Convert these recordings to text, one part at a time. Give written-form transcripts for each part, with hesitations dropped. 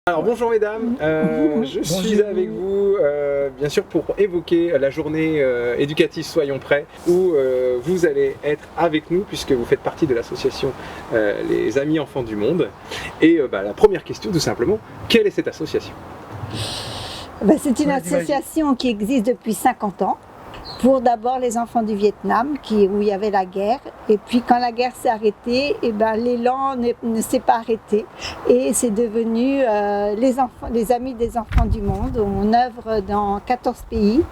Alors bonjour mesdames, je suis avec vous bien sûr pour évoquer la journée éducative Soyons Prêts où vous allez être avec nous puisque vous faites partie de l'association Les Amis Enfants du Monde. Et la première question tout simplement, quelle est cette association? C'est une association qui existe depuis 50 ans. Pour d'abord les enfants du Vietnam, où il y avait la guerre. Et puis quand la guerre s'est arrêtée, l'élan ne s'est pas arrêté. Et c'est devenu les Amis des Enfants du Monde. On œuvre dans 14 pays,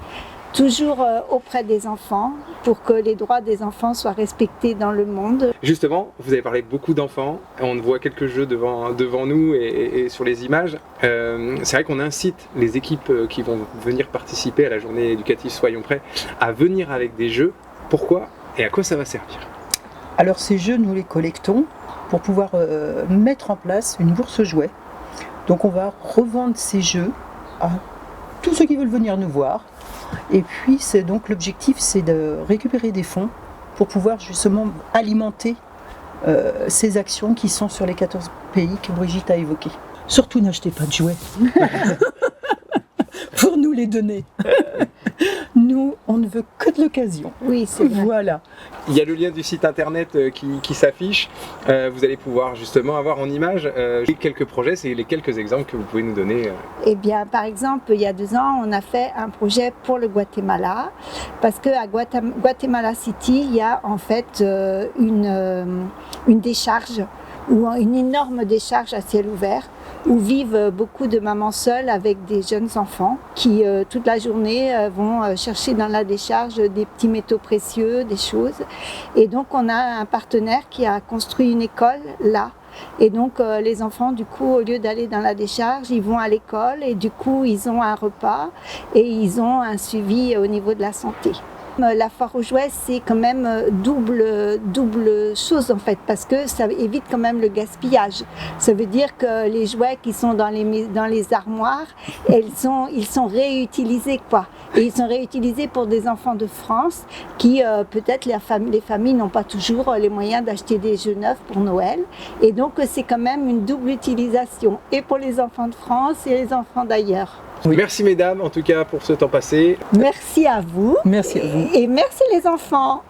toujours auprès des enfants, pour que les droits des enfants soient respectés dans le monde. Justement, vous avez parlé beaucoup d'enfants, on voit quelques jeux devant nous et sur les images. C'est vrai qu'on incite les équipes qui vont venir participer à la journée éducative Soyons Prêts à venir avec des jeux. Pourquoi et à quoi ça va servir? Alors ces jeux, nous les collectons pour pouvoir mettre en place une bourse jouets. Donc on va revendre ces jeux à tous ceux qui veulent venir nous voir. Et puis donc l'objectif, c'est de récupérer des fonds pour pouvoir justement alimenter ces actions qui sont sur les 14 pays que Brigitte a évoqués. Surtout n'achetez pas de jouets pour nous les donner. Nous, on ne veut que de l'occasion. Oui, c'est vrai. Voilà. Il y a le lien du site internet qui s'affiche. Vous allez pouvoir justement avoir en image quelques projets, c'est les quelques exemples que vous pouvez nous donner. Eh bien, par exemple, il y a 2 ans, on a fait un projet pour le Guatemala, parce qu'à Guatemala City, il y a en fait une décharge, ou une énorme décharge à ciel ouvert, où vivent beaucoup de mamans seules avec des jeunes enfants qui toute la journée vont chercher dans la décharge des petits métaux précieux, des choses. Et donc on a un partenaire qui a construit une école là. Et donc les enfants, du coup, au lieu d'aller dans la décharge, ils vont à l'école et du coup ils ont un repas et ils ont un suivi au niveau de la santé. La foire aux jouets, c'est quand même double chose en fait, parce que ça évite quand même le gaspillage. Ça veut dire que les jouets qui sont dans les armoires, ils sont réutilisés quoi. Et ils sont réutilisés pour des enfants de France qui peut-être les familles n'ont pas toujours les moyens d'acheter des jeux neufs pour Noël. Et donc c'est quand même une double utilisation, et pour les enfants de France et les enfants d'ailleurs. Oui. Merci mesdames en tout cas pour ce temps passé. Merci à vous. Merci à vous. Et merci les enfants.